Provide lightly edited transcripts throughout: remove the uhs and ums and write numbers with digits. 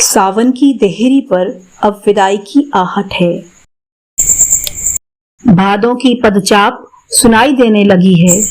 सावन की देहरी पर अब विदाई की आहट है। भादों की पदचाप सुनाई देने लगी है।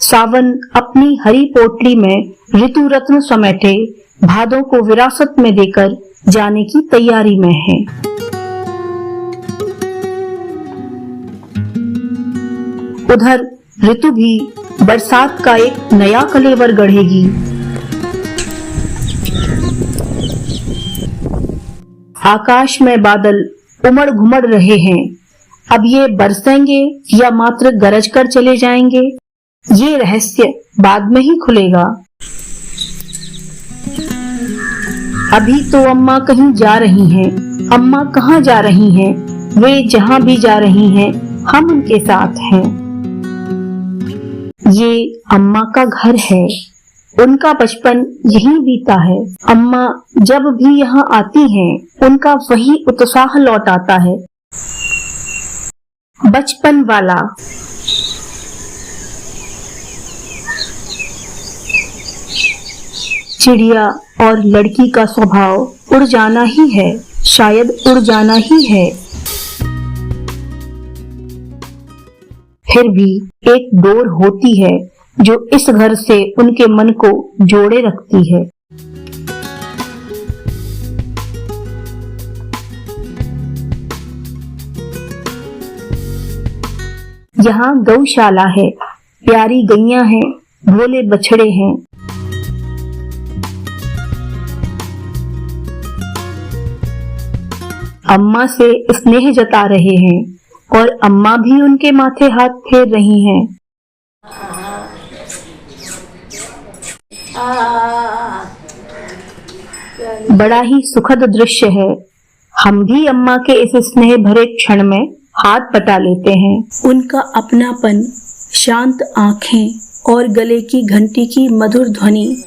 सावन अपनी हरी पोटली में ऋतु रत्न समेटे भादों को विरासत में देकर जाने की तैयारी में है। उधर ऋतु भी बरसात का एक नया कलेवर गढ़ेगी। आकाश में बादल उमड़ घुमड़ रहे हैं। अब ये बरसेंगे या मात्र गरज कर चले जाएंगे, ये रहस्य बाद में ही खुलेगा। अभी तो अम्मा कहीं जा रही हैं। अम्मा कहाँ जा रही हैं? वे जहाँ भी जा रही हैं, हम उनके साथ हैं। ये अम्मा का घर है। उनका बचपन यहीं बीता है। अम्मा जब भी यहाँ आती हैं, उनका वही उत्साह लौट आता है, बचपन वाला। चिड़िया और लड़की का स्वभाव उड़ जाना ही है, शायद उड़ जाना ही है। फिर भी एक डोर होती है जो इस घर से उनके मन को जोड़े रखती है। यहाँ गौशाला है, प्यारी गैया हैं, भोले बछड़े हैं। अम्मा से स्नेह जता रहे हैं और अम्मा भी उनके माथे हाथ फेर रही हैं। बड़ा ही सुखद दृश्य है। हम भी अम्मा के इस स्नेह भरे क्षण में हाथ बटा लेते हैं। उनका अपनापन, शांत आंखें और गले की घंटी की मधुर ध्वनि,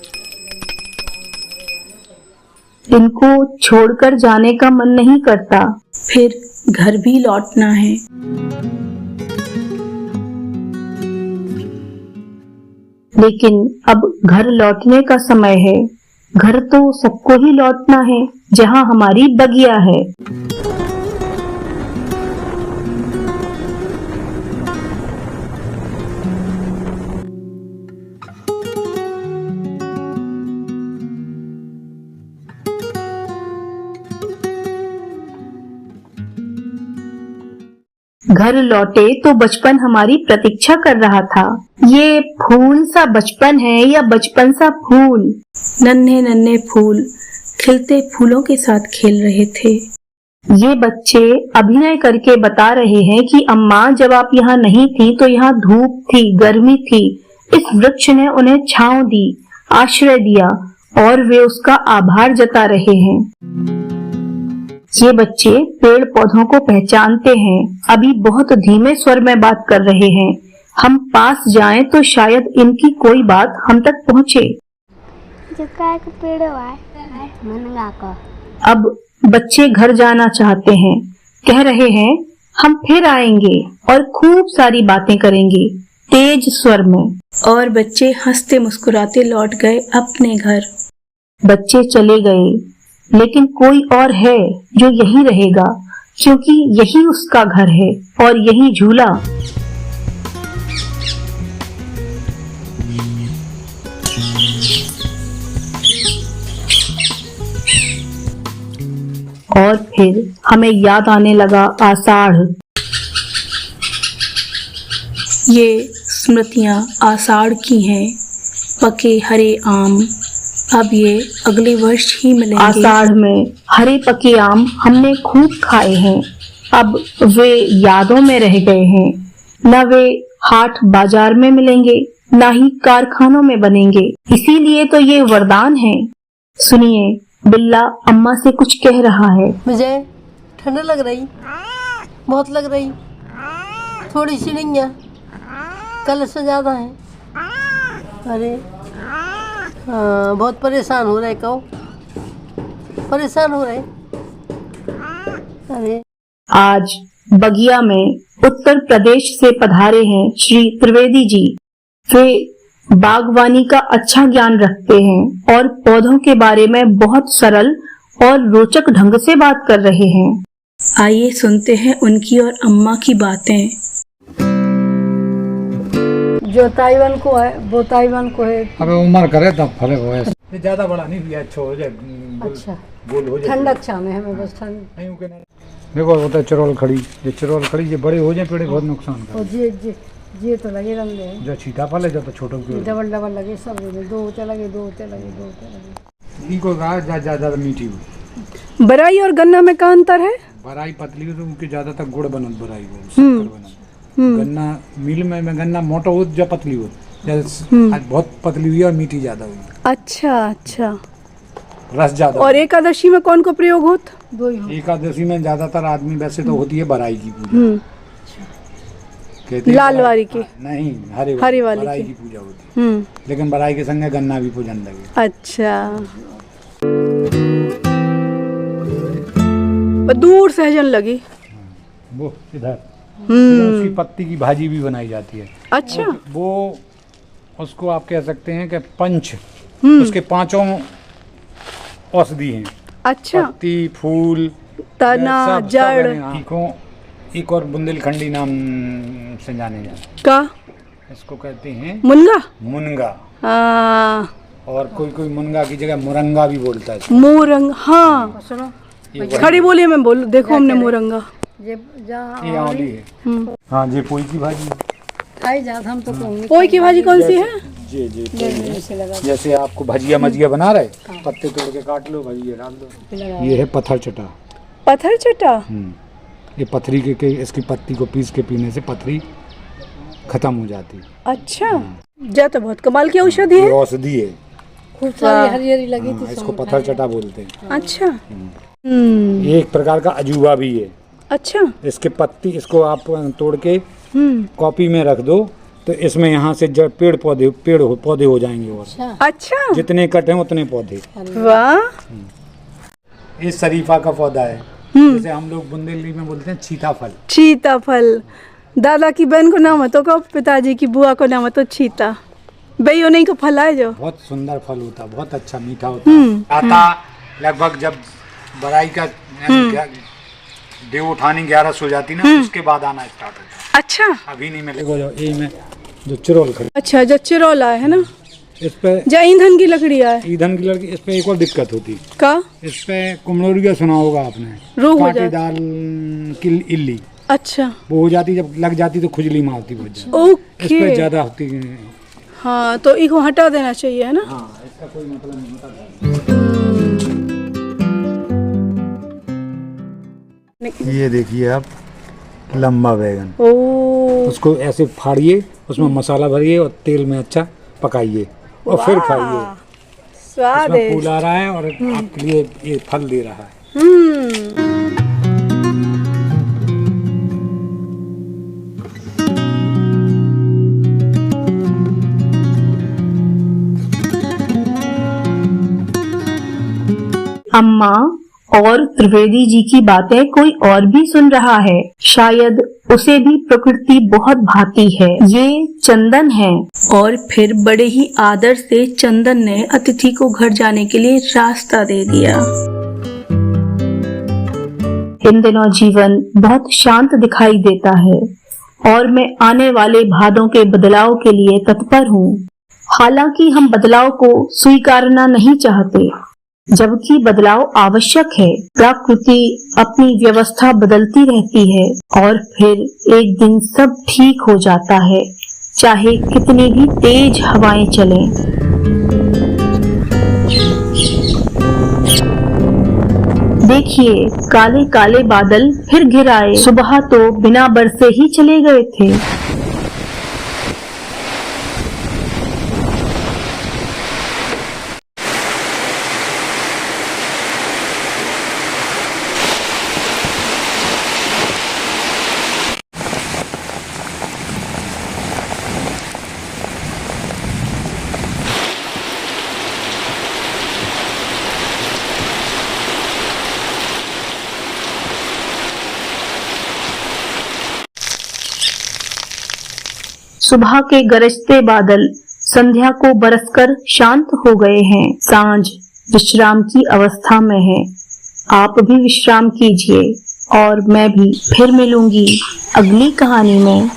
इनको छोड़कर जाने का मन नहीं करता। फिर घर भी लौटना है। लेकिन अब घर लौटने का समय है। घर तो सबको ही लौटना है, जहाँ हमारी बगिया है। घर लौटे तो बचपन हमारी प्रतीक्षा कर रहा था। ये फूल सा बचपन है या बचपन सा फूल? नन्हे नन्हे फूल खिलते फूलों के साथ खेल रहे थे। ये बच्चे अभिनय करके बता रहे हैं कि अम्मा जब आप यहाँ नहीं थी तो यहाँ धूप थी, गर्मी थी। इस वृक्ष ने उन्हें छांव दी, आश्रय दिया और वे उसका आभार जता रहे हैं। ये बच्चे पेड़ पौधों को पहचानते हैं, अभी बहुत धीमे स्वर में बात कर रहे हैं। हम पास जाएं तो शायद इनकी कोई बात हम तक पहुँचे। अब बच्चे घर जाना चाहते हैं, कह रहे हैं हम फिर आएंगे और खूब सारी बातें करेंगे, तेज स्वर में। और बच्चे हंसते मुस्कुराते लौट गए अपने घर। बच्चे चले गए, लेकिन कोई और है जो यहीं रहेगा, क्योंकि यही उसका घर है और यही झूला। और फिर हमें याद आने लगा आषाढ़। ये स्मृतियां आषाढ़ की हैं। पके हरे आम अब ये अगले वर्ष ही मिलेंगे। आषाढ़ में हरे पके आम हमने खूब खाए हैं। अब वे यादों में रह गए हैं। न वे हाट बाजार में मिलेंगे, न ही कारखानों में बनेंगे। इसीलिए तो ये वरदान है। सुनिए, बिल्ला अम्मा से कुछ कह रहा है। मुझे ठंड लग रही, बहुत लग रही, थोड़ी सी नहीं है। कल से ज़्यादा है। अरे हाँ, बहुत परेशान हो रहे, कहो परेशान हो रहे। अरे आज बगिया में उत्तर प्रदेश से पधारे हैं श्री त्रिवेदी जी। वे बागवानी का अच्छा ज्ञान रखते हैं और पौधों के बारे में बहुत सरल और रोचक ढंग से बात कर रहे हैं। आइए सुनते हैं उनकी और अम्मा की बातें। जो ताइवान को है वो ताइवान को है। अबे उम्र करे तब फर्क हो। ये ज्यादा बड़ा नहीं भैया, अच्छा हो जाए। अच्छा गोल हो जाए। ठंडक अच्छा में हमें बस ठंड। नहीं उनके नहीं। देखो होता है चरोल खड़ी, ये चरोल खड़ी ये बड़े हो जाए पेड़ बहुत नुकसान कर। और जे तो लगे रंग है। जो सीताफल है जो तो छोटे पेड़ डबल डबल लगे सब में, दो होते लगे, दो होते लगे, दो होते लगे। इनको कहा ज्यादा मीठी हो। बराई और गन्ना में क्या अंतर है? बराई पतली हो तो उनकी ज्यादातर गुड़ बनत बराई हो, शक्कर बनत। गन्ना मिल में गन्ना मोटा हो या पतली हो, आज बहुत पतली हुई और मीठी ज्यादा हुई। अच्छा अच्छा। रस ज्यादा। और एकादशी में कौन को प्रयोग होता? दो ही हो। एकादशी में ज्यादातर आदमी वैसे तो होती है बराई की पूजा। कहते हैं लाल वारी की नहीं, हरे वाली बराई की पूजा होती है। लेकिन बराई के संग गन्ना भी पूजन लगे। अच्छा। दूर सहजन लगी वो इधर उसकी पत्ती की भाजी भी बनाई जाती है। अच्छा। वो उसको आप कह सकते हैं कि पंच, उसके पांचों औषधि हैं। अच्छा। पत्ती, फूल, तना, सब जड़। एक और बुंदेलखंडी नाम से जाने जाते का इसको कहते हैं मुनगा। मुनगा। हाँ, और कोई मुनगा की जगह मुरंगा भी बोलता है। मोरंग। हाँ, सुनो खड़ी बोलिए में बोलो। देखो हमने मोरंगा। ये जहाँ ये आंवली है। हाँ जी, पोई की भाजी खाई जात हम तो कहूँगे। पोई की भाजी कौन सी है? जी से लगा जैसे आपको भजिया मजिया बना रहे, पत्ते तोड़ के काट लो, भजिया डाल दो। ये है पत्थर चटा। पत्थर चटा। ये पथरी के इसकी पत्ती को पीस के पीने से पथरी खत्म हो जाती। अच्छा, जा तो बहुत कमाल की औषधि है। औषधि है, खूब सारी हरी हरी लगी थी। इसको पत्थर चटा बोलते हैं। अच्छा। ये एक प्रकार का अजूबा भी है। अच्छा। इसके पत्ती इसको आप तोड़ के कॉपी में रख दो तो इसमें यहाँ से जब पेड़ पौधे हो जाएंगे। और अच्छा, जितने कटे उतने पौधे। वाह। ये शरीफा का पौधा है, जैसे हम लोग बुंदेली में बोलते हैं सीताफल। सीताफल। दादा की बहन को नाम है तो कहो, पिताजी की बुआ को नाम है तो छीता। भाई नहीं को फल है जो बहुत सुंदर फल होता, बहुत अच्छा मीठा होता है। आता लगभग जब बराई का देव उठानी 11 हो जाती ना, उसके बाद आना स्टार्ट होता है। अच्छा। अभी नहीं मिलेगा। जो चिरोल खड़ी। अच्छा, जो चिरोला है ना, इस पे जो ईंधन की लकड़ी है। ईंधन की लकड़ी। इस पे एक और दिक्कत होती का? इस पे कुमड़ोरिया सुना होगा आपने, रोग हो कांटेदार की इल्ली। अच्छा। वो हो जाती, जब लग जाती तो खुजली मारती बहुत ज्यादा। ओके। इस पे ज्यादा होती है। हाँ, तो इसको हटा देना चाहिए है ना। हाँ, इसका कोई मतलब नहीं होता। ये देखिए आप, लंबा बैगन। उसको ऐसे फाड़िए, उसमें मसाला भरिए और तेल में अच्छा पकाइए और फिर खाइए। स्वाद इसमें फूल आ रहा है और आपके लिए ये फल दे रहा है। अम्मा और त्रिवेदी जी की बातें कोई और भी सुन रहा है। शायद उसे भी प्रकृति बहुत भाती है। ये चंदन है। और फिर बड़े ही आदर से चंदन ने अतिथि को घर जाने के लिए रास्ता दे दिया। इन दिनों जीवन बहुत शांत दिखाई देता है और मैं आने वाले भादों के बदलाव के लिए तत्पर हूँ। हालांकि हम बदलाव को स्वीकारना नहीं चाहते, जबकि बदलाव आवश्यक है। प्रकृति अपनी व्यवस्था बदलती रहती है और फिर एक दिन सब ठीक हो जाता है, चाहे कितनी भी तेज हवाएं चलें। देखिए, काले काले बादल फिर घिर आए। सुबह तो बिना बरसे ही चले गए थे। सुबह के गरजते बादल संध्या को बरसकर शांत हो गए हैं। सांझ विश्राम की अवस्था में है। आप भी विश्राम कीजिए और मैं भी फिर मिलूंगी अगली कहानी में।